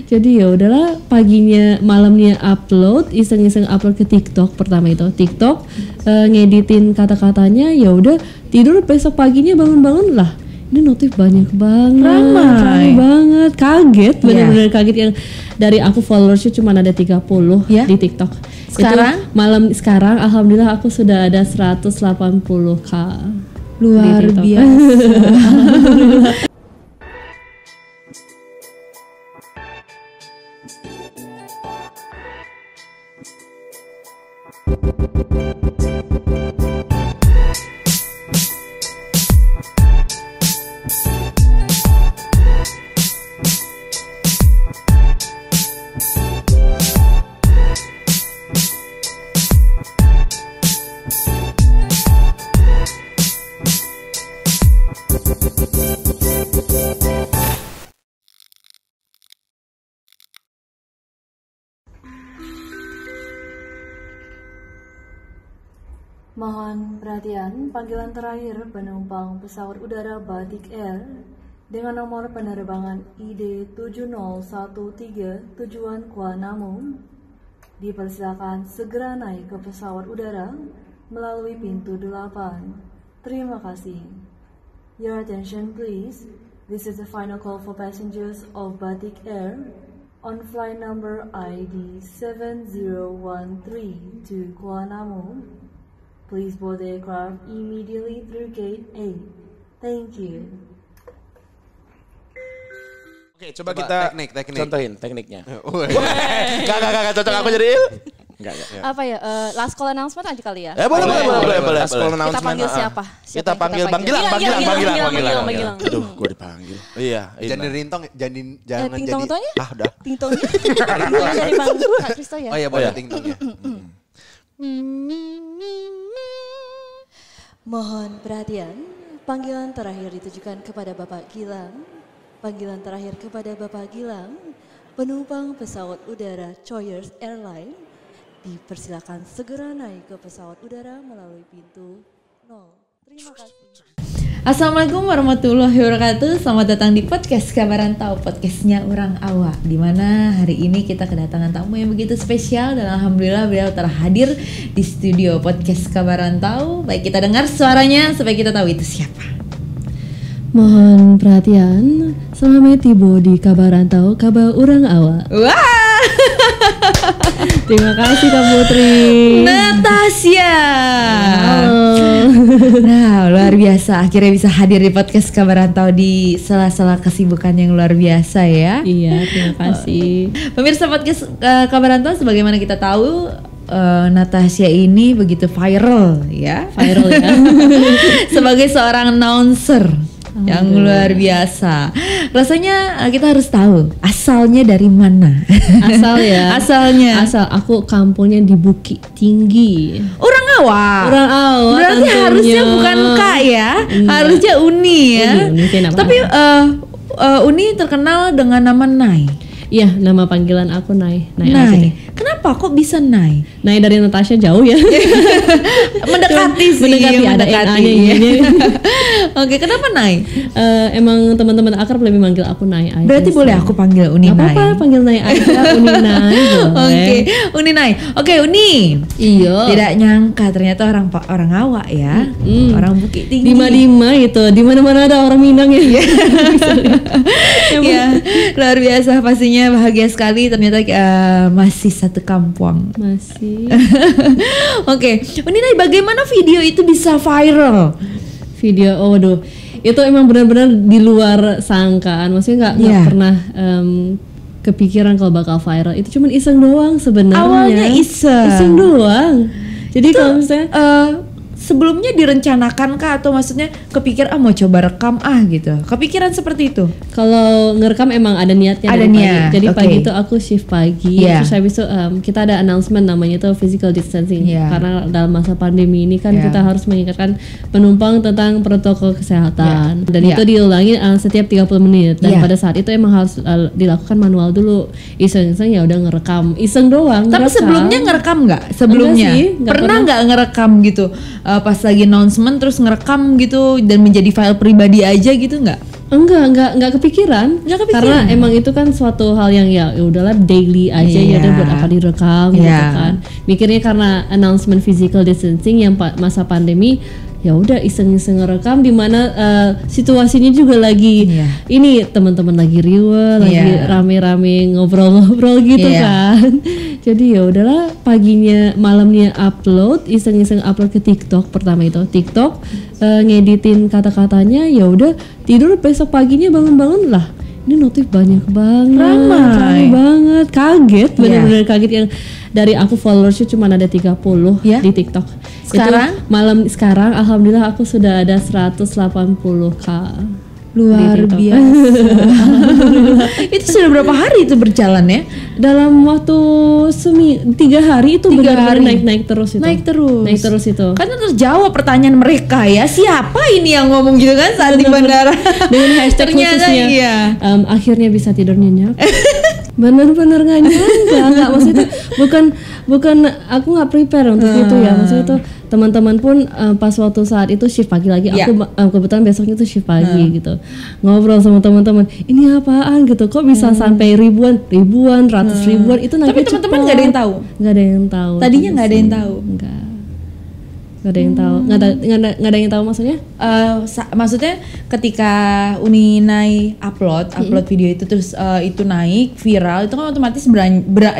Jadi ya udahlah, paginya malamnya upload, iseng-iseng upload ke TikTok. Pertama itu TikTok, ngeditin kata-katanya, ya udah tidur, besok paginya bangun-bangun lah ini notif banyak banget, ramai banget, kaget, bener-bener kaget. Yang dari aku followersnya cuma ada 30 di TikTok. Sekarang sekarang alhamdulillah aku sudah ada 180k. Luar biasa. Mohon perhatian, panggilan terakhir penumpang pesawat udara Batik Air dengan nomor penerbangan ID 7013 tujuan Kuala Namu dipersilakan segera naik ke pesawat udara melalui pintu 8. Terima kasih. Your attention please. This is the final call for passengers of Batik Air on flight number ID 7013 to Kuala Namu. Please board the aircraft immediately through gate 8. Thank you. Oke, coba kita teknik. Contohin tekniknya. Enggak cocok aku jadi Enggak. Apa ya? Last call announcement aja kali ya? Boleh. Last call announcement. Kita panggil siapa? Kita panggil Bang Gilang. Aduh, gue dipanggil. Iya. Jangan rintong, jangan jadi. Ting-tongnya? Udah. Ting-tongnya? Dari Bang Kak Kristo ya? Oh iya, boleh ting-tongnya. Mohon perhatian, panggilan terakhir ditujukan kepada Bapak Gilang. Panggilan terakhir kepada Bapak Gilang, penumpang pesawat udara Choice Airline, dipersilakan segera naik ke pesawat udara melalui pintu 0. Terima kasih. Assalamualaikum warahmatullahi wabarakatuh. Selamat datang di podcast Kabaran Tau, podcastnya Urang Awa. Dimana hari ini kita kedatangan tamu yang begitu spesial dan alhamdulillah beliau terhadir di studio podcast Kabaran Tau. Baik, kita dengar suaranya supaya kita tahu itu siapa. Mohon perhatian, selamat tiba di Kabaran Tau, kabar Urang Awa. Wah. Terima kasih Kak Putri. Natasha. Nah, luar biasa. Akhirnya bisa hadir di podcast Kabaran Tau di sela-sela kesibukan yang luar biasa ya. Iya, terima kasih. Pemirsa podcast Kabaran Tau, sebagaimana kita tahu, Natasha ini begitu viral ya. Sebagai seorang announcer yang luar biasa. Rasanya kita harus tahu asalnya dari mana. Asal aku kampungnya di Bukit Tinggi. Urang Awa. Berarti tentunya harusnya bukan Kak ya. Harusnya Uni ya. Uni tapi Uni terkenal dengan nama Nai. Iya, nama panggilan aku Nai. Kenapa kok bisa Nai? Nai dari Natasha jauh ya. Mendekati ada NA-nya gini. Oke, kenapa Nai? Emang teman-teman akrab lebih manggil aku Nai aja. Berarti boleh aku panggil Uni Nai? Apa-apa, panggil Nai aja. Uni Nai Oke, Uni Nai. Oke, Uni. Iya. Tidak nyangka ternyata orang Awa ya. Orang Bukit Tinggi. Di itu, di mana-mana ada orang Minang ya. Ya, luar biasa pastinya, bahagia sekali ternyata masih satu kampung. Masih. Oke, Uni Nai, bagaimana video itu bisa viral? Waduh, itu emang benar-benar di luar sangkaan. Maksudnya nggak pernah kepikiran kalau bakal viral. Itu cuma iseng doang sebenarnya. Awalnya iseng doang. Jadi kalau misalnya sebelumnya direncanakan kah, atau maksudnya kepikir mau coba rekam gitu? Kepikiran seperti itu? Kalau ngerekam emang ada niatnya. Ada niat. Jadi pagi itu aku shift pagi. Terus habis itu kita ada announcement namanya itu physical distancing. Karena dalam masa pandemi ini kan kita harus mengingatkan penumpang tentang protokol kesehatan. Dan itu diulangi setiap 30 menit. Dan pada saat itu emang harus dilakukan manual dulu. Iseng-iseng ya udah ngerekam. Iseng doang. Tapi sebelumnya ngerekam nggak? Sebelumnya pernah nggak ngerekam gitu? Pas lagi announcement terus ngerekam gitu dan menjadi file pribadi aja gitu nggak? Enggak kepikiran. Karena emang itu kan suatu hal yang ya udahlah daily aja ya udah buat apa direkam gitu kan. Mikirnya karena announcement physical distancing yang masa pandemi ya udah iseng-iseng ngerekam di mana situasinya juga lagi ini teman-teman lagi riuh, lagi rame-rame ngobrol-ngobrol gitu kan. Jadi ya udahlah paginya malamnya upload, iseng-iseng upload ke TikTok pertama itu. TikTok ngeditin kata-katanya ya udah tidur besok paginya bangun-bangun lah. Ini notif banyak banget. Ramai banget. Kaget, benar-benar kaget yang dari aku followersnya cuma ada 30 di TikTok. Sekarang? Itu sekarang alhamdulillah aku sudah ada 180k. Luar biasa. Itu sudah berapa hari itu berjalan ya? Dalam waktu 3 hari itu benar-benar naik terus itu. Naik terus itu. Kan terjawab pertanyaan mereka ya, siapa ini yang ngomong gitu kan saat di bandara dengan hashtag khususnya. Akhirnya bisa tidur nyenyak. Bener-bener nggak nyangka, nggak maksudnya bukan aku nggak prepare untuk itu ya, maksudnya itu teman-teman pun pas waktu saat itu shift pagi lagi, aku kebetulan besoknya tuh shift pagi gitu, ngobrol sama teman-teman, ini apaan gitu, kok bisa sampai ribuan, ratus ribuan itu. Tapi teman-teman nggak ada yang tahu, tadinya nggak ada yang tahu, nggak ada yang tahu maksudnya? Maksudnya ketika Uninai upload video itu terus itu naik viral, itu kan otomatis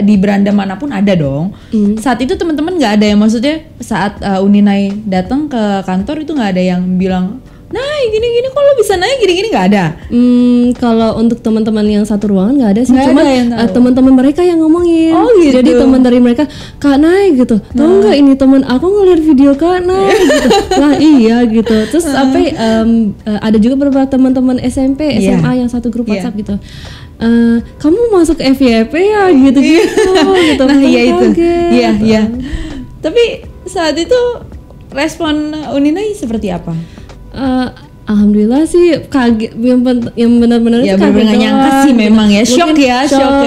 di beranda manapun ada dong. Saat itu teman-teman nggak ada yang, maksudnya saat Uninai datang ke kantor itu nggak ada yang bilang, naik gini-gini kok lo bisa naik gini-gini, nggak ada? Kalau untuk teman-teman yang satu ruangan nggak ada sih, cuma teman-teman mereka yang ngomongin. Oh gitu. Jadi teman dari mereka, Kak naik gitu, tahu nggak ini teman aku ngeliat video Kak naik gitu. Lah iya gitu. Terus sampai ada juga beberapa teman-teman SMP, SMA yang satu grup WhatsApp gitu. Kamu masuk FYP ya gitu-gitu. Gitu. Nah iya itu. Iya. Tapi saat itu respon Uninai seperti apa? Alhamdulillah sih kaget, yang benar-benar ya, kaget nggak nyangka sih memang ya, shock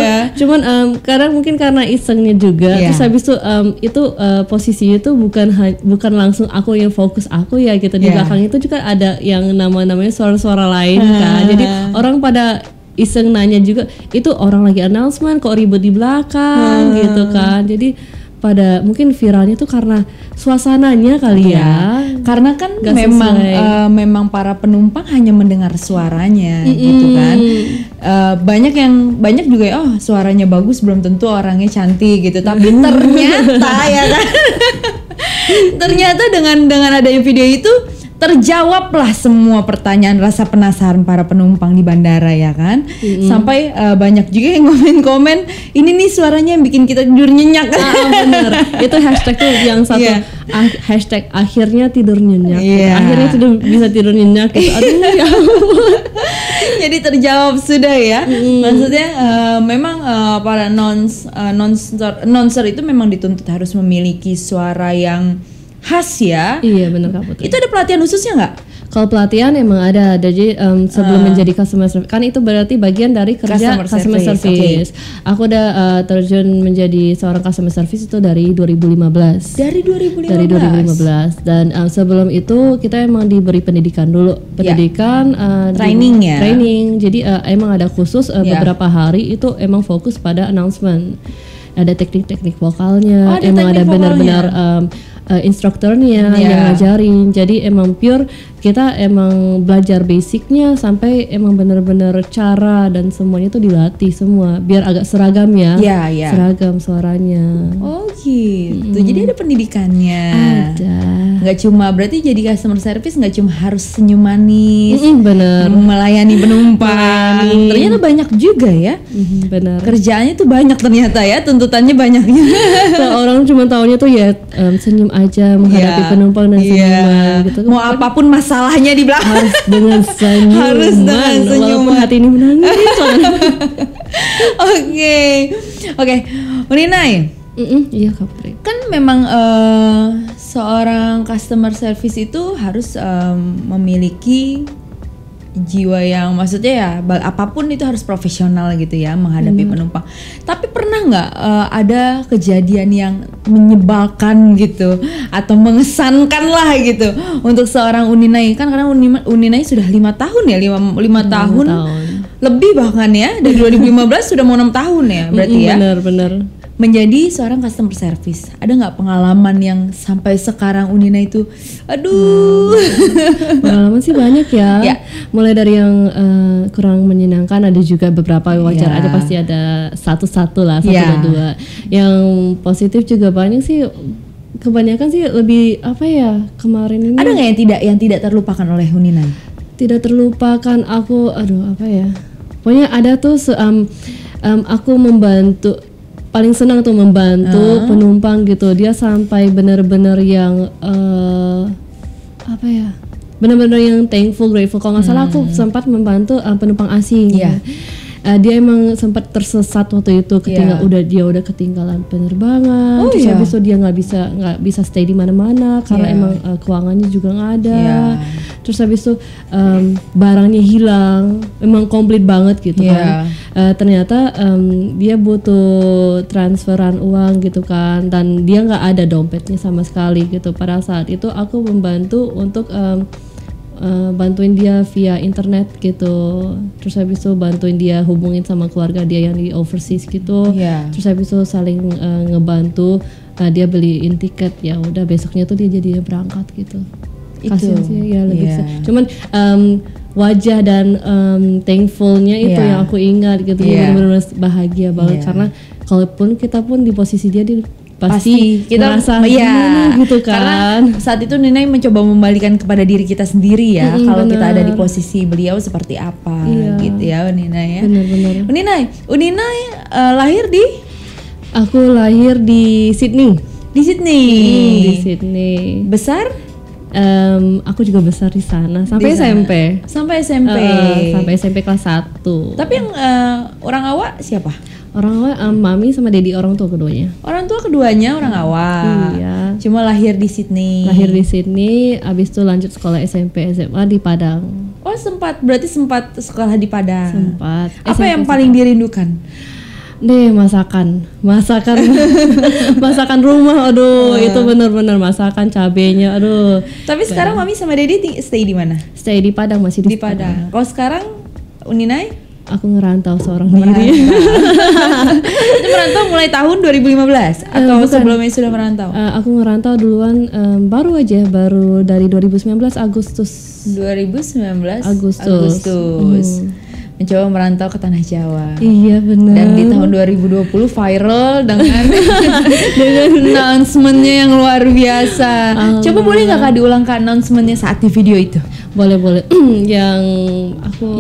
ya. Cuman kadang mungkin karena isengnya juga, terus habis itu posisinya itu bukan langsung aku yang fokus aku ya gitu, di belakang itu juga ada yang namanya suara-suara lain kan, jadi orang pada iseng nanya juga, itu orang lagi announcement kok ribut di belakang gitu kan, jadi pada mungkin viralnya tuh karena suasananya kali ya. Karena kan memang para penumpang hanya mendengar suaranya gitu kan. Banyak juga suaranya bagus, belum tentu orangnya cantik gitu. Tapi ternyata ya kan. Ternyata dengan adanya video itu terjawablah semua pertanyaan rasa penasaran para penumpang di bandara ya kan. Sampai banyak juga yang komen-komen, ini nih suaranya yang bikin kita tidur nyenyak. Bener. Itu hashtag tuh yang satu hashtag akhirnya tidur nyenyak. Akhirnya bisa tidur nyenyak gitu. Aduh ya ampun. Jadi terjawab sudah ya. Maksudnya memang para announcer itu memang dituntut harus memiliki suara yang khas ya. Iya benar Kak Putri. Itu ada pelatihan khususnya nggak? Kalau pelatihan emang ada. Jadi sebelum menjadi customer service, kan itu berarti bagian dari kerja customer service. Aku udah terjun menjadi seorang customer service itu dari 2015. Dari 2015. Dan sebelum itu kita emang diberi pendidikan dulu. Pendidikan training. Jadi emang ada khusus beberapa hari itu emang fokus pada announcement. Ada teknik-teknik vokalnya, emang ada benar-benar instrukturnya yang ngajarin. Jadi emang pure kita emang belajar basicnya sampai emang benar-benar cara dan semuanya itu dilatih semua biar agak seragam ya. Seragam suaranya. Oh gitu. Jadi ada pendidikannya. Ada. Nggak cuma berarti jadi customer service nggak cuma harus senyum manis. Bener. Melayani penumpang. Ternyata banyak juga ya. Benar. Kerjaannya tuh banyak ternyata ya. Tuntutannya banyaknya. Orang cuma taunya tuh ya senyum aja menghadapi penumpang dan senyuman gitu. Mau apapun masalahnya di belakang harus dengan senyuman. Harus dengan senyuman. Walaupun hati ini menangis. Oke. Uninai. Iya Kak Putri. Kan memang seorang customer service itu harus memiliki jiwa yang maksudnya ya apapun itu harus profesional gitu ya menghadapi penumpang. Tapi pernah nggak ada kejadian yang menyebalkan gitu atau mengesankan lah gitu untuk seorang Uninai? Kan karena Uninai sudah 5 tahun ya, 5 tahun lebih bahkan ya, dari 2015 sudah mau 6 tahun ya berarti ya. Bener. Menjadi seorang customer service, ada nggak pengalaman yang sampai sekarang Unina itu, aduh, pengalaman sih banyak ya. Ya. Mulai dari yang kurang menyenangkan, ada juga beberapa wajar aja, pasti ada satu lah, satu atau dua. Yang positif juga banyak sih. Kebanyakan sih lebih apa ya, kemarin ini. Ada nggak yang tidak terlupakan oleh Unina? Tidak terlupakan aku, apa ya? Pokoknya ada tuh aku membantu. Paling senang tuh membantu penumpang gitu. Dia sampai benar-benar yang apa ya? Benar-benar yang thankful, grateful. Kalau nggak salah aku sempat membantu penumpang asing. Yeah. Dia emang sempat tersesat waktu itu ketika dia udah ketinggalan penerbangan. Terus habis itu dia nggak bisa stay di mana-mana karena emang keuangannya juga nggak ada. Terus habis itu barangnya hilang, emang komplit banget gitu kan. Ternyata dia butuh transferan uang gitu kan, dan dia nggak ada dompetnya sama sekali gitu. Pada saat itu aku membantu untuk bantuin dia via internet gitu. Terus habis itu bantuin dia hubungin sama keluarga dia yang di overseas gitu. Terus habis itu saling ngebantu. Dia beliin tiket, ya udah besoknya tuh dia jadi berangkat gitu. Kasian sih ya, lebih cuman wajah dan thankfulnya itu yang aku ingat gitu. Dia benar-benar bahagia banget karena kalaupun kita pun di posisi dia pasti kita merasa gimana gitu kan. Karena saat itu Ninai mencoba membalikan kepada diri kita sendiri ya, kalau kita ada di posisi beliau seperti apa gitu ya Ninai ya. Benar-benar. Uninai lahir di? Aku lahir di Sydney. Di Sydney. Di Sydney. Besar? Aku juga besar di sana sampai SMP. Sampai SMP. Sampai SMP kelas 1. Tapi yang orang awak siapa? Orang awak mami sama dedi, orang tua keduanya. Orang tua keduanya orang awak. Iya. Cuma lahir di Sydney. Lahir di Sydney, abis itu lanjut sekolah SMP SMA di Padang. Oh berarti sempat sekolah di Padang. Sempat. Apa SMP yang paling dirindukan? Masakan masakan rumah, aduh itu benar-benar masakan cabenya, aduh. Tapi sekarang mami sama dedi stay di mana? Stay di Padang, masih di Padang. Kalau sekarang Uninai? Aku ngerantau seorang diri. Itu merantau mulai tahun 2015 atau sebelumnya sudah merantau? Aku ngerantau duluan baru dari 2019 Agustus. 2019 Agustus. Mencoba merantau ke tanah Jawa. Iya benar. Dan di tahun 2020 viral dengan announcement-nya yang luar biasa. Coba boleh nggak Kak diulangkan announcement-nya saat di video itu? Boleh.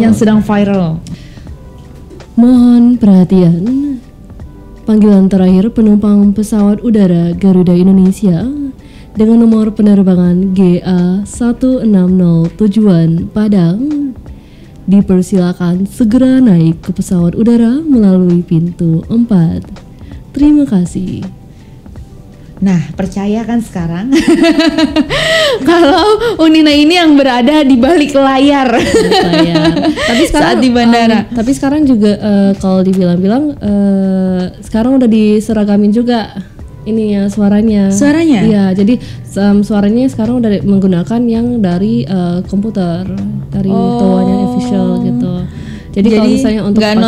yang sedang viral. Mohon perhatian. Panggilan terakhir penumpang pesawat udara Garuda Indonesia dengan nomor penerbangan GA160 tujuan Padang. Dipersilakan segera naik ke pesawat udara melalui pintu 4. Terima kasih. Nah, percaya kan sekarang kalau Unina ini yang berada di balik layar. Tapi sekarang saat di bandara. Tapi sekarang juga kalau dibilang-bilang sekarang udah diseragamin juga ininya suaranya. Iya, jadi suaranya sekarang udah menggunakan yang dari komputer, dari toanya official gitu. Jadi kalau misalnya untuk nggak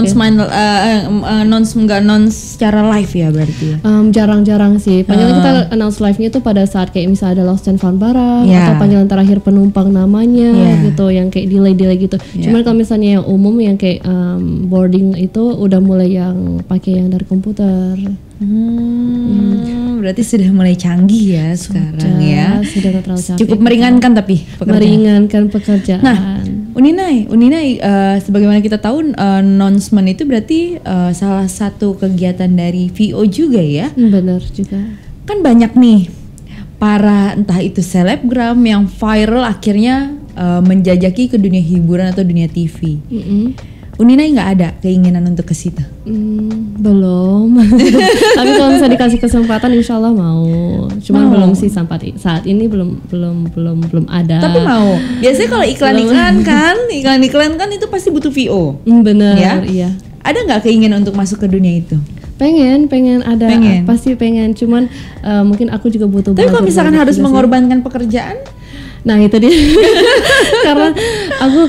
announce secara live ya berarti ya? Jarang-jarang sih. Panggilan kita announce live-nya tuh pada saat kayak misalnya ada lost and found barang atau panggilan terakhir penumpang namanya gitu, yang kayak delay gitu. Cuman kalau misalnya yang umum yang kayak boarding itu udah mulai yang pakai yang dari komputer. Berarti sudah mulai canggih ya sekarang ya. Sudah gak terlalu capek. Cukup meringankan tapi meringankan pekerjaan. Nah, Uninai, sebagaimana kita tahu announcement itu berarti salah satu kegiatan dari VO juga ya. Benar juga. Kan banyak nih para entah itu selebgram yang viral akhirnya menjajaki ke dunia hiburan atau dunia TV. Uninai nggak ada keinginan untuk ke situ? Belum. Tapi kalau misalnya dikasih kesempatan insya Allah mau. Cuman belum sih saat ini belum ada. Tapi mau. Biasanya kalau iklan-iklan kan itu pasti butuh VO. Bener, Ya? iya. Ada nggak keinginan untuk masuk ke dunia itu? Pengen ada. Pengen. Pasti pengen. Cuman mungkin aku juga butuh. Tapi kalau belajar misalkan banyak harus juga sih. mengorbankan pekerjaan, Nah itu dia. Karena aku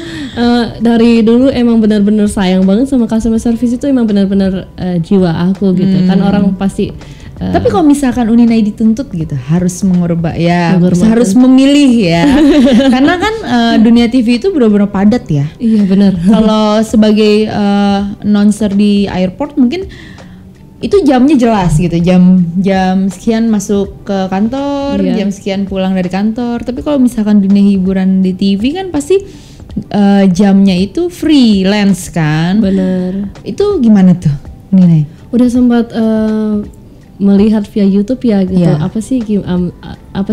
dari dulu emang benar-benar sayang banget sama customer service, itu emang benar-benar jiwa aku gitu. Kan orang pasti tapi kalau misalkan Uninai dituntut gitu harus Mengorbankan. harus memilih ya. Karena kan dunia TV itu benar-benar padat ya. iya benar. Kalau sebagai announcer di airport mungkin itu jamnya jelas gitu, jam sekian masuk ke kantor, Iya. jam sekian pulang dari kantor. Tapi kalau misalkan dunia hiburan di TV kan pasti jamnya itu freelance kan. Bener. Itu gimana tuh, Uninai? Udah sempat melihat via YouTube ya gitu. Iya. Apa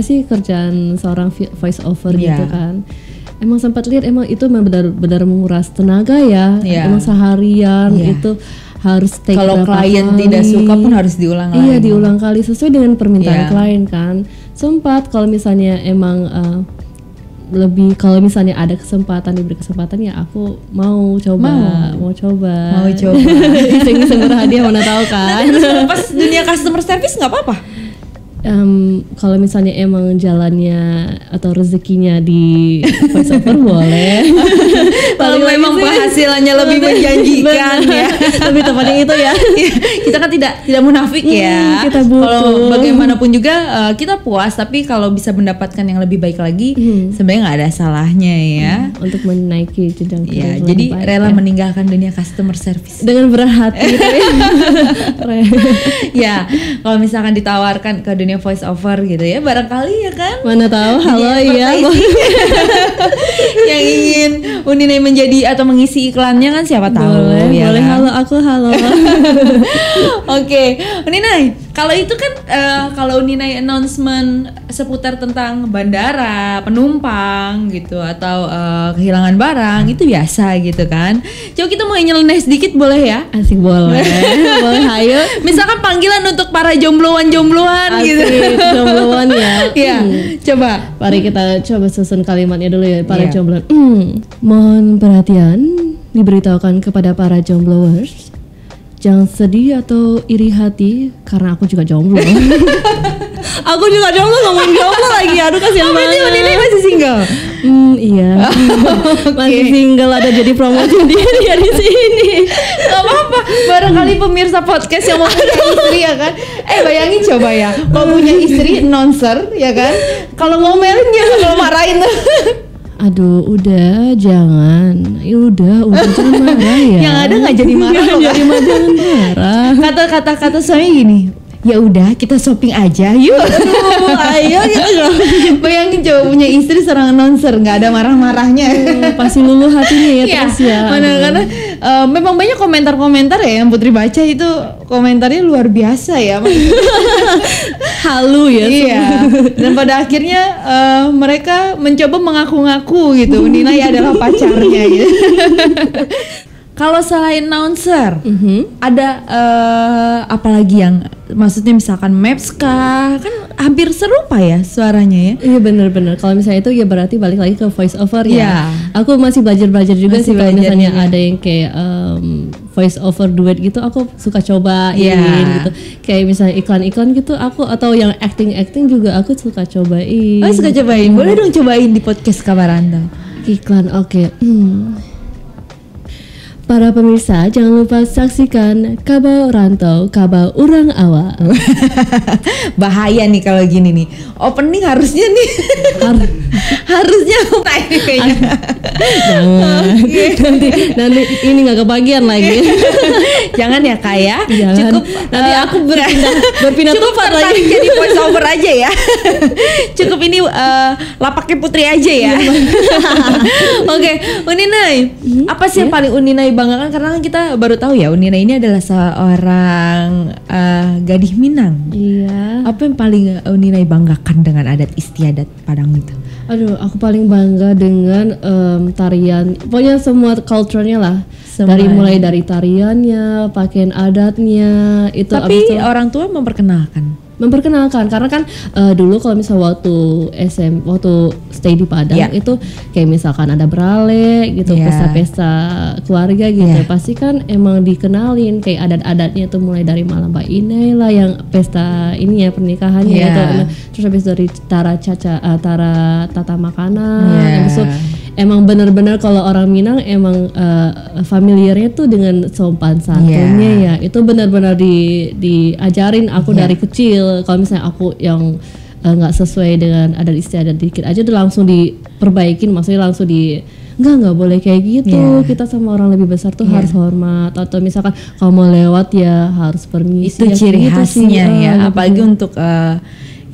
sih kerjaan seorang voice over Iya. gitu kan. Emang sempat lihat emang itu memang benar-benar menguras tenaga ya. Iya. Emang seharian Iya. itu harus take Kalau berapa klien kali. tidak suka pun harus diulang Iya, lagi. diulang kali sesuai dengan permintaan Iya. klien kan. Sempat kalau misalnya emang kalau misalnya ada diberi kesempatan ya aku mau coba. Mau coba. Iseng-iseng berhadiah mana tahu kan. Pas dunia customer service nggak apa-apa. Kalau misalnya emang jalannya atau rezekinya di voice over boleh. Kalau Balik lagi memang sih. penghasilannya lebih menjanjikan ya. Lebih tepatnya itu ya. Kita kan tidak munafik ya. kita butuh. Kalau bagaimanapun juga kita puas, tapi kalau bisa mendapatkan yang lebih baik lagi, sebenarnya nggak ada salahnya ya. Untuk menaiki jenjang Ya, karir jadi lebih baik rela ya. meninggalkan dunia customer service. Dengan berat hati gitu ya. Ya, kalau misalkan ditawarkan ke dunia voice over gitu ya, barangkali ya kan. Mana tahu, halo Dunia iya. advertising yang ingin Uninai menjadi atau mengisi iklannya kan siapa tahu. Boleh, ya boleh kan? halo aku halo. Oke, Uninai, kalau itu kan kalau Uninai announcement seputar tentang bandara, penumpang gitu atau kehilangan barang itu biasa gitu kan. Coba kita mau nyeleneh sedikit boleh ya? Asik boleh. Boleh ayo. Misalkan panggilan untuk para jombloan gitu. Asik jombloan ya. Iya, coba. Mari kita coba susun kalimatnya dulu ya para Iya. jombloan. Mohon perhatian diberitahukan kepada para jombloers. Jangan sedih atau iri hati karena aku juga jomblo. Aku juga jomblo, ngomongin jomblo lagi. Aduh kasihan Berarti banget. Uninai masih single. Iya. Masih single, ada jadi promosi dia di sini. Gak apa-apa, barangkali pemirsa podcast yang mau punya istri ya kan. Bayangin coba ya, mau punya istri announcer ya kan. Kalau ngomelin dia kalau marahin. Aduh, udah jangan. Udah jangan marah ya. Yang ada nggak jadi marah loh, Jadi Kak. mah jangan marah. Kata suami gini, ya udah kita shopping aja yuk. Ayo gitu. Bayangin coba punya istri seorang announcer nggak ada marah-marahnya. Pasti luluh hatinya ya terus ya. Mana karena memang banyak komentar-komentar ya yang Putri baca itu komentarnya luar biasa ya. Halu ya. Iya. Dan pada akhirnya mereka mencoba mengaku-ngaku gitu. Uninai adalah pacarnya gitu. Kalau selain announcer, ada apalagi yang maksudnya misalkan Maps kah? Kan hampir serupa ya suaranya ya. Iya benar-benar. Kalau misalnya itu ya berarti balik lagi ke voice over ya. Iya. Aku masih belajar juga Masih sih kalau belajar misalnya juga. ada yang kayak voice over duet gitu, aku suka cobain Iya. gitu. Kayak misalnya iklan-iklan gitu, aku atau yang acting juga aku suka cobain. Oh suka cobain, boleh dong cobain di podcast Kabarantau. Iklan, oke. Para pemirsa, jangan lupa saksikan Kabar Rantau, Kabar Urang Awak. Bahaya nih kalau gini nih. Opening harusnya nih. Harusnya naik kayaknya. Jangan. nanti ini nggak kebagian lagi. Jangan ya Kak ya. Jangan. Cukup Nanti aku berpindah cukup tempat tertarik lagi. jadi voice over aja ya. Cukup ini lapaknya Putri aja ya. Oke, Uninai. Apa sih yang paling Uninai banggakan, karena kan kita baru tahu ya Uninai ini adalah seorang gadis Minang. Iya. Apa yang paling Uninai banggakan dengan adat istiadat Padang itu? Aduh, aku paling bangga dengan tarian. Pokoknya semua culture-nya lah. Dari mulai dari tariannya, pakaian adatnya itu. Tapi abis itu orang tua memperkenalkan karena kan dulu kalau misal waktu waktu stay di Padang itu kayak misalkan ada berale gitu, pesta-pesta keluarga gitu, pasti kan emang dikenalin kayak adat-adatnya tuh mulai dari malam Mbak Inai lah yang pesta ini ya pernikahannya gitu. Nah, terus habis dari tata makanan, habis itu emang benar-benar kalau orang Minang emang familiarnya tuh dengan sopan santunnya ya, itu benar-benar diajarin aku dari kecil. Kalau misalnya aku yang nggak sesuai dengan adat istiadat dikit aja udah langsung diperbaikin, maksudnya langsung nggak boleh kayak gitu, kita sama orang lebih besar tuh harus hormat, atau misalkan kalau mau lewat ya harus permisi. Itu ciri khasnya ya, apalagi untuk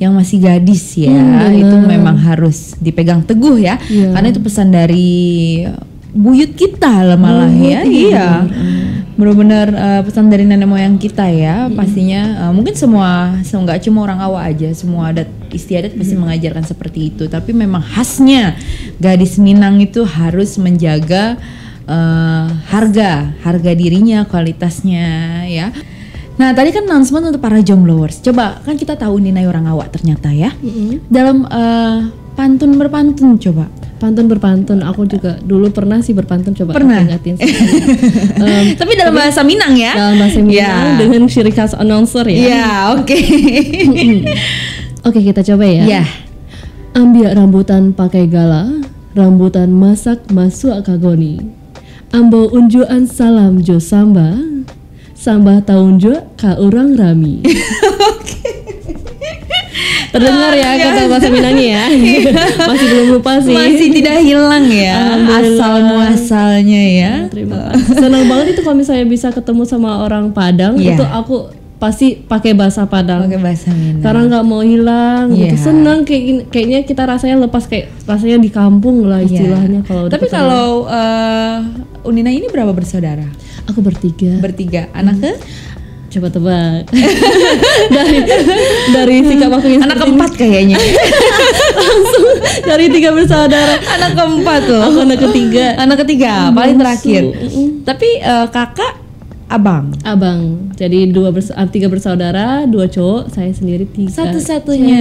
yang masih gadis ya, itu memang harus dipegang teguh ya, karena itu pesan dari buyut kita lah malah ya, benar-benar pesan dari nenek moyang kita ya, pastinya mungkin semua nggak cuma orang Awak aja, semua adat istiadat pasti mengajarkan seperti itu, tapi memang khasnya gadis Minang itu harus menjaga harga dirinya, kualitasnya ya. Nah tadi kan announcement untuk para jombloers, coba kan kita tahu Ninai orang Awak ternyata ya, dalam pantun berpantun coba. Pantun berpantun, aku juga dulu pernah sih berpantun, coba pernah. Tapi dalam bahasa Minang ya? Dalam bahasa Minang dengan ciri khas announcer ya. Iya, oke. Oke, kita coba ya. Iya. Ambil rambutan pakai gala, rambutan masak masuk kagoni. Ambo unjuan salam jo samba, samba tahun jo ka orang rami. Terdengar ya kata bahasa Minangnya ya. Masih belum lupa sih. Masih tidak hilang ya asal muasalnya ya. Terima kasih. Senang banget itu kalau misalnya bisa ketemu sama orang Padang, itu aku pasti pakai bahasa Padang. Pakai bahasa Minang. Karena nggak mau hilang gitu. Senang kayaknya kita rasanya lepas, kayak rasanya di kampung lah istilahnya kalau. Tapi kalau Unina ini berapa bersaudara? Aku bertiga. Anak ke? Coba tebak. dari sikap aku anak keempat kayaknya. Langsung dari 3 bersaudara. Anak keempat loh. Aku anak ketiga. Paling terakhir. Tapi kakak abang. Jadi 3 bersaudara, 2 cowok, saya sendiri 3. Satu-satunya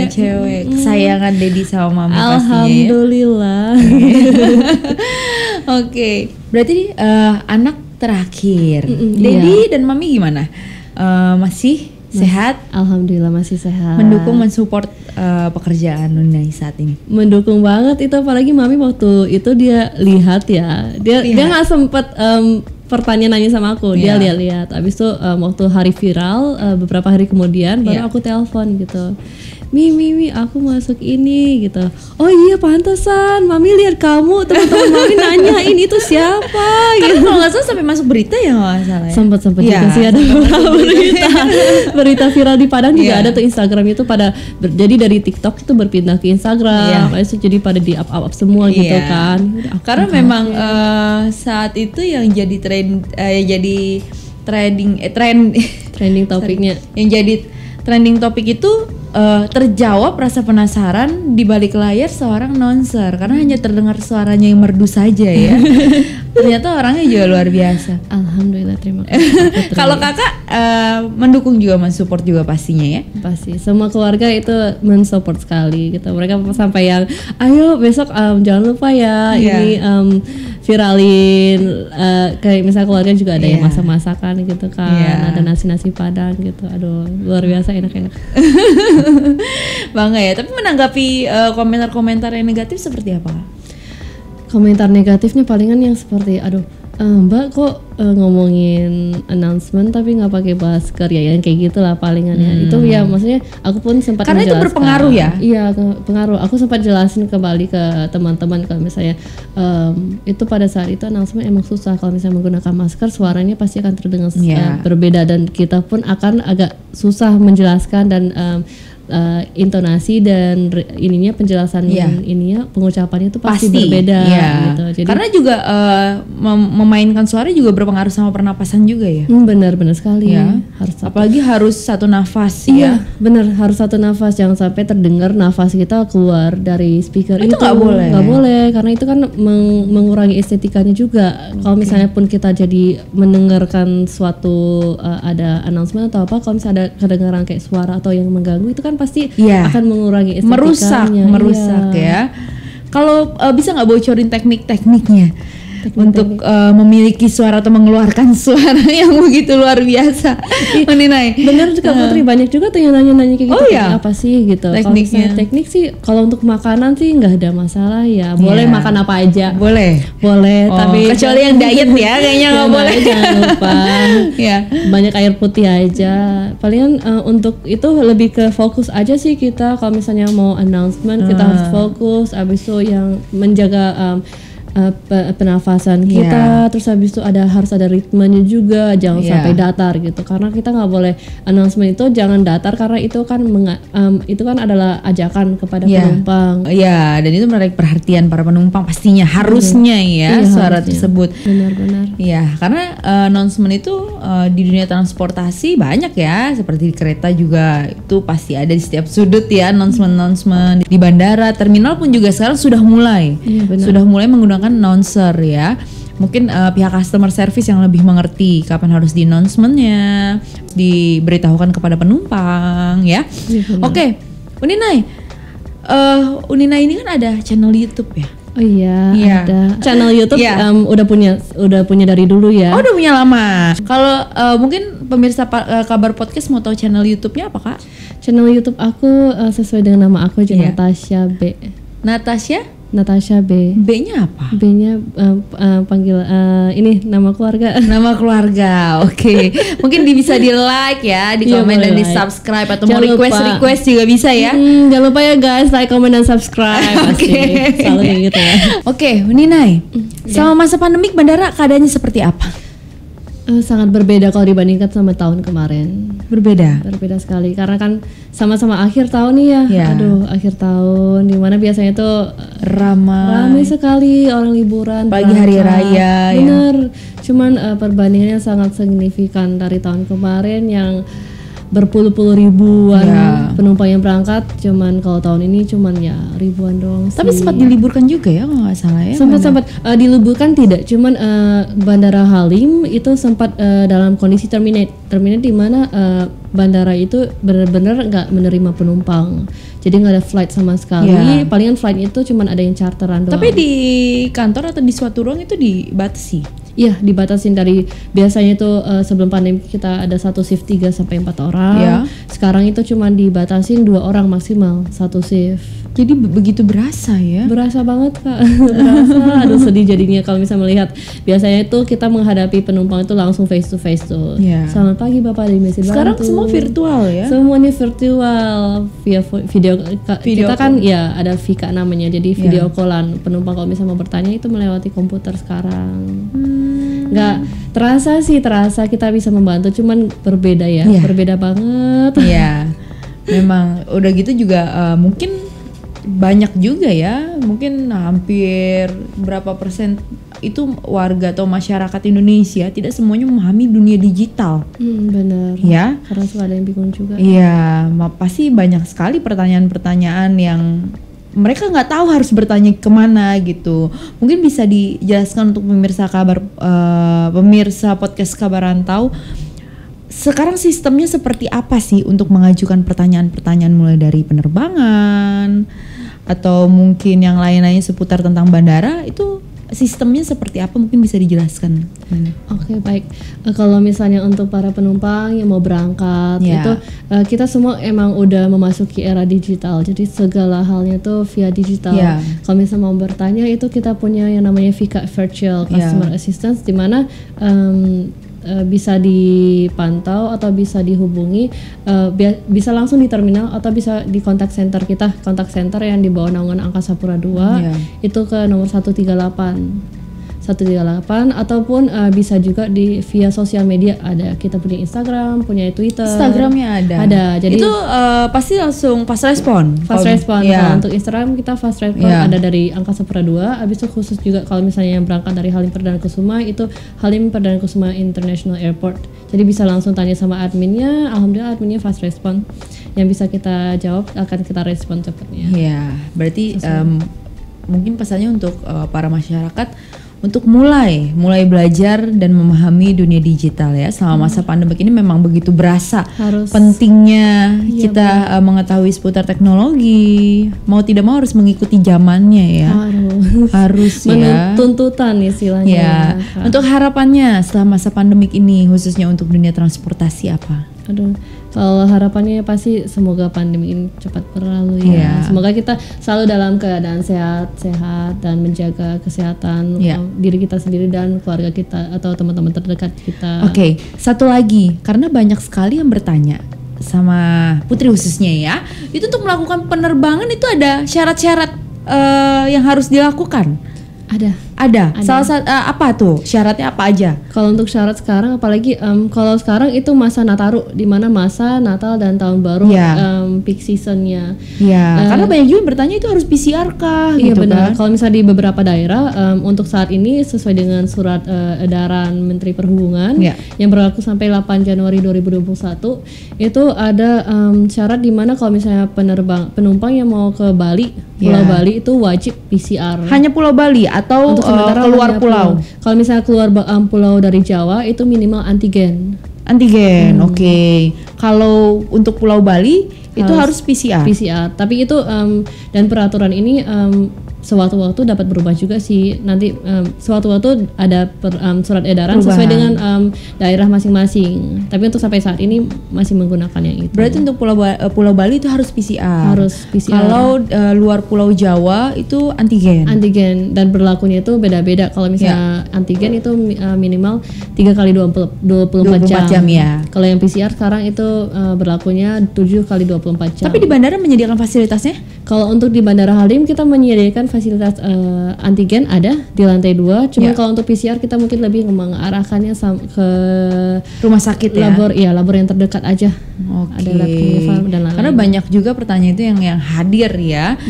cewek. Kesayangan Dedi sama mami pastinya. Alhamdulillah. Oke. Berarti anak terakhir. Dedi dan mami gimana? Masih sehat? Alhamdulillah masih sehat. Mendukung, mensupport pekerjaan Nunai saat ini. Mendukung banget itu, apalagi mami waktu itu dia lihat ya. Dia nggak sempet pertanyaan nanya sama aku, dia lihat. Abis itu waktu hari viral beberapa hari kemudian baru aku telepon gitu. Mimi aku masuk ini gitu. Oh iya pantesan, mami lihat kamu, teman-teman mami nanyain itu siapa gitu. Kalau nggak salah sampai masuk berita ya nggak salah. Sempat juga sih ada berita viral di Padang juga ada tuh, Instagram itu pada jadi dari TikTok itu berpindah ke Instagram, itu jadi pada di up semua gitu kan. Karena memang saat itu yang jadi trending topiknya, yang jadi trending topik itu terjawab rasa penasaran di balik layar seorang announcer, karena hanya terdengar suaranya yang merdu saja ya. Ternyata orangnya juga luar biasa. Alhamdulillah, terima kasih. Kalau kakak mendukung juga, mensupport juga pastinya ya? Pasti, semua keluarga itu mensupport sekali gitu. Mereka sampai yang, ayo besok jangan lupa ya ini viralin, kayak misalnya keluarga juga ada yang masak-masakan gitu kan, ada nasi-nasi Padang gitu. Aduh, luar biasa enak-enak. Bangga ya. Tapi menanggapi komentar-komentar yang negatif seperti apa? Komentar negatifnya palingan yang seperti, aduh Mbak kok ngomongin announcement tapi nggak pakai masker ya, yang kayak gitulah palingan ya. Itu ya maksudnya aku pun sempat karena menjelaskan. Itu berpengaruh ya? Iya, pengaruh. Aku sempat jelasin kembali ke teman-teman kalau misalnya itu pada saat itu announcement emang susah, kalau misalnya menggunakan masker suaranya pasti akan terdengar berbeda, dan kita pun akan agak susah menjelaskan dan intonasi dan ininya penjelasan ininya pengucapannya itu pasti berbeda gitu. Jadi karena juga memainkan suara juga berpengaruh sama pernapasan juga ya. Benar sekali. Apalagi harus satu nafas ya. Benar, harus satu nafas, jangan sampai terdengar nafas kita keluar dari speaker itu. Nggak boleh karena itu kan mengurangi estetikanya juga. Kalau misalnya pun kita jadi mendengarkan suatu ada announcement atau apa, kalau misalnya ada kedengaran kayak suara atau yang mengganggu itu kan pasti akan mengurangi estetikanya. Merusak ya. Kalau bisa nggak bocorin tekniknya untuk memiliki suara atau mengeluarkan suara yang begitu luar biasa? Meninai. Bener juga Putri, banyak juga tuh yang nanya-nanya kayak gitu. Apa sih gitu? Tekniknya. Teknik sih kalau untuk makanan sih nggak ada masalah ya. Boleh makan apa aja. Boleh. Tapi kecuali yang diet ya kayaknya nggak boleh. Jangan lupa. Banyak air putih aja. Palingan untuk itu lebih ke fokus aja sih kita. Kalau misalnya mau announcement kita harus fokus. Abis itu yang menjaga penafasan kita, terus habis itu harus ada ritmenya juga, jangan sampai datar gitu, karena kita nggak boleh announcement itu jangan datar karena itu kan itu kan adalah ajakan kepada penumpang. Dan itu menarik perhatian para penumpang pastinya, harusnya suara tersebut. Benar-benar. Karena announcement itu di dunia transportasi banyak ya, seperti di kereta juga itu pasti ada di setiap sudut ya, announcement di bandara, terminal pun juga sekarang sudah mulai menggunakan announcer ya. Mungkin pihak customer service yang lebih mengerti kapan harus di announcementnya, diberitahukan kepada penumpang ya. Oke, Uninai, Uninai ini kan ada channel YouTube ya? Oh iya, ada channel YouTube. Udah punya dari dulu ya. Oh, udah punya lama. Kalau mungkin pemirsa kabar podcast mau tahu channel YouTube-nya apa Kak? Channel YouTube aku sesuai dengan nama aku aja, Natasha B. Natasha B. B-nya apa? B-nya panggil ini nama keluarga. Nama keluarga. Oke. Mungkin bisa di-like ya, di komen dan di-subscribe, atau mau request juga bisa ya. Jangan lupa ya guys, like, comment dan subscribe. Selalu kayak gitu ya. Oke, Ninai. Selama masa pandemik bandara keadaannya seperti apa? Sangat berbeda kalau dibandingkan sama tahun kemarin. Berbeda sekali karena kan sama-sama akhir tahun nih ya. Aduh, akhir tahun dimana biasanya tuh ramai sekali orang liburan pagi hari raya. Bener. Cuman perbandingannya sangat signifikan dari tahun kemarin yang berpuluh-puluh ribuan penumpang yang berangkat, cuman kalau tahun ini cuman ya ribuan doang sih. Tapi sempat diliburkan juga ya kalau nggak salah ya. Sempat diliburkan tidak, cuman Bandara Halim itu sempat dalam kondisi terminate di mana bandara itu benar-benar nggak menerima penumpang. Jadi nggak ada flight sama sekali. Palingan flight itu cuman ada yang charteran doang. Tapi di kantor atau di suatu ruang itu dibatasi? Iya, dibatasin dari biasanya itu sebelum pandemi kita ada satu shift 3 sampai 4 orang. Sekarang itu cuma dibatasin 2 orang maksimal satu shift. Jadi begitu berasa ya? Berasa banget Kak. Berasa. Aduh sedih jadinya kalau bisa melihat. Biasanya itu kita menghadapi penumpang itu langsung face to face tuh. Selamat pagi Bapak, di mesin sekarang bantu. Semua virtual ya? Semuanya virtual via video kita kan ya ada Vika namanya. Jadi video callan penumpang kalau misalnya mau bertanya itu melewati komputer sekarang. Nggak terasa kita bisa membantu, cuman berbeda ya. Berbeda banget. Memang udah gitu juga mungkin banyak juga ya, mungkin hampir berapa persen itu warga atau masyarakat Indonesia tidak semuanya memahami dunia digital. Benar. Ya. Karena suka ada yang bingung juga. Iya, pasti banyak sekali pertanyaan-pertanyaan yang mereka nggak tahu harus bertanya kemana gitu. Mungkin bisa dijelaskan untuk pemirsa podcast Kabar Rantau. Sekarang sistemnya seperti apa sih untuk mengajukan pertanyaan-pertanyaan mulai dari penerbangan atau mungkin yang lain-lainnya seputar tentang bandara, itu sistemnya seperti apa, mungkin bisa dijelaskan? Oke, baik. Kalau misalnya untuk para penumpang yang mau berangkat itu kita semua emang udah memasuki era digital, jadi segala halnya tuh via digital. Kalau misalnya mau bertanya itu kita punya yang namanya Vika Virtual Customer Assistance, di mana bisa dipantau atau bisa dihubungi, bisa langsung di terminal atau bisa di kontak center kita, kontak center yang di bawah naungan Angkasa Pura II itu ke nomor 138. 138 ataupun bisa juga via sosial media ada, kita punya Instagram, punya Twitter. Instagramnya ada. Ada. Jadi itu pasti langsung fast respon. Fast respon. Ya. Kalau untuk Instagram kita fast respon ada dari Angkasa Pura II. Habis itu khusus juga kalau misalnya yang berangkat dari Halim Perdana Kusuma itu Halim Perdana Kusuma International Airport. Jadi bisa langsung tanya sama adminnya. Alhamdulillah adminnya fast respon. Yang bisa kita jawab akan kita respon cepatnya. Iya, berarti mungkin pesannya untuk para masyarakat untuk mulai belajar dan memahami dunia digital ya. Selama masa pandemi ini memang begitu berasa pentingnya kita mengetahui seputar teknologi. Mau tidak mau harus mengikuti zamannya ya. Harus ya. Tuntutan istilahnya. Ya. Untuk harapannya selama masa pandemi ini khususnya untuk dunia transportasi apa? Kalau harapannya pasti semoga pandemi ini cepat berlalu ya. Semoga kita selalu dalam keadaan sehat dan menjaga kesehatan diri kita sendiri dan keluarga kita atau teman-teman terdekat kita. Oke, satu lagi, karena banyak sekali yang bertanya sama Putri khususnya ya, itu untuk melakukan penerbangan itu ada syarat-syarat yang harus dilakukan. Ada. Salah satu apa tuh? Syaratnya apa aja? Kalau untuk syarat sekarang, apalagi kalau sekarang itu masa Nataru, di mana masa Natal dan Tahun Baru peak seasonnya. Karena banyak juga yang bertanya itu harus PCR kah? Iya gitu benar. kan? Kalau misalnya di beberapa daerah untuk saat ini sesuai dengan surat edaran Menteri Perhubungan yang berlaku sampai 8 Januari 2021 itu ada syarat di mana kalau misalnya penumpang yang mau ke Bali, Pulau Bali itu wajib PCR. Hanya Pulau Bali atau keluar pulau? Kalau misalnya keluar pulau dari Jawa itu minimal antigen. Oke. Kalau untuk Pulau Bali itu harus PCR. Tapi itu dan peraturan ini sewaktu-waktu dapat berubah juga sih. Nanti sewaktu-waktu ada surat edaran sesuai dengan daerah masing-masing. Tapi untuk sampai saat ini masih menggunakan yang itu. Berarti untuk Pulau Bali itu harus PCR. Kalau luar Pulau Jawa itu antigen. Dan berlakunya itu beda-beda. Kalau misalnya antigen itu minimal 3 kali 24 jam ya. Kalau yang PCR sekarang itu berlakunya 7 kali 24 jam. Tapi di bandara menyediakan fasilitasnya? Kalau untuk di Bandara Halim kita menyediakan fasilitas antigen ada di lantai 2. Cuma kalau untuk PCR kita mungkin lebih mengarahkannya ke rumah sakit labor yang terdekat aja. Ada lab dan lain-lain. Karena banyak juga pertanyaan itu yang hadir ya.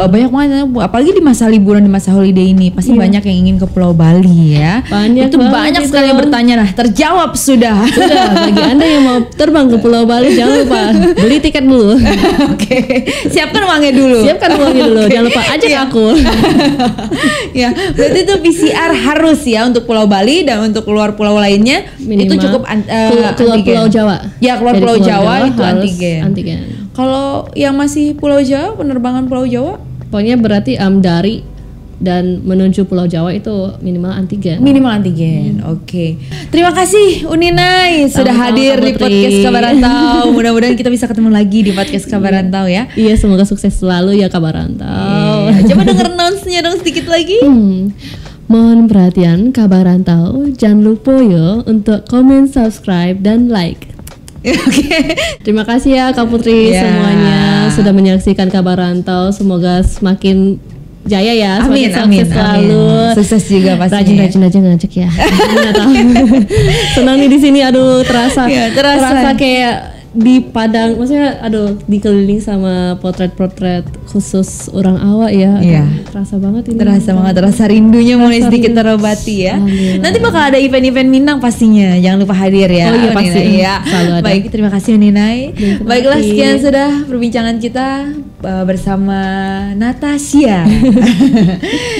Banyak banget, apalagi di masa liburan, di masa holiday ini pasti banyak yang ingin ke Pulau Bali ya. Banyak sekali yang bertanya. Nah, terjawab sudah. Bagi Anda yang mau terbang ke Pulau Bali jangan lupa beli tiket dulu. Siapkan uangnya dulu. Jangan lupa ajak aku. Ya, berarti itu PCR harus ya untuk Pulau Bali, dan untuk keluar pulau lainnya minimal, itu cukup keluar Pulau Jawa. Ya, keluar Pulau Jawa itu antigen. Kalau yang masih Pulau Jawa, penerbangan Pulau Jawa, pokoknya berarti dari dan menuju Pulau Jawa itu minimal antigen. Oke. Terima kasih Uninai sudah hadir di podcast Kabar Rantau. Mudah-mudahan kita bisa ketemu lagi di podcast Kabar Rantau ya. Iya, semoga sukses selalu ya Kabar Rantau. Coba denger announce-nya dong sedikit lagi. Mohon perhatian Kabar Rantau, jangan lupa ya untuk komen, subscribe dan like. Terima kasih ya Kak Putri semuanya sudah menyaksikan Kabar Rantau. Semoga semakin jaya ya, semakin sukses selalu. Sukses juga pasti. Rajin aja ngajak ya. Senang nih di sini, terasa kayak di Padang, maksudnya dikeliling sama potret-potret khusus orang awak ya. Terasa banget ini. Terasa rindunya mulai sedikit terobati ya. Nanti bakal ada event-event Minang pastinya. Jangan lupa hadir ya. Oh iya pasti. Ya. Baik, terima kasih Ninai. Baiklah, sekian sudah perbincangan kita bersama Natasha.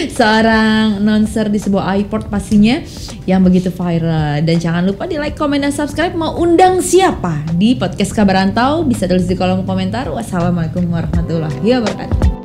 Seorang announcer di sebuah airport pastinya yang begitu viral. Dan jangan lupa di like, komen, dan subscribe. Mau undang siapa di podcast Kabar Rantau bisa tulis di kolom komentar. Wassalamualaikum warahmatullahi wabarakatuh.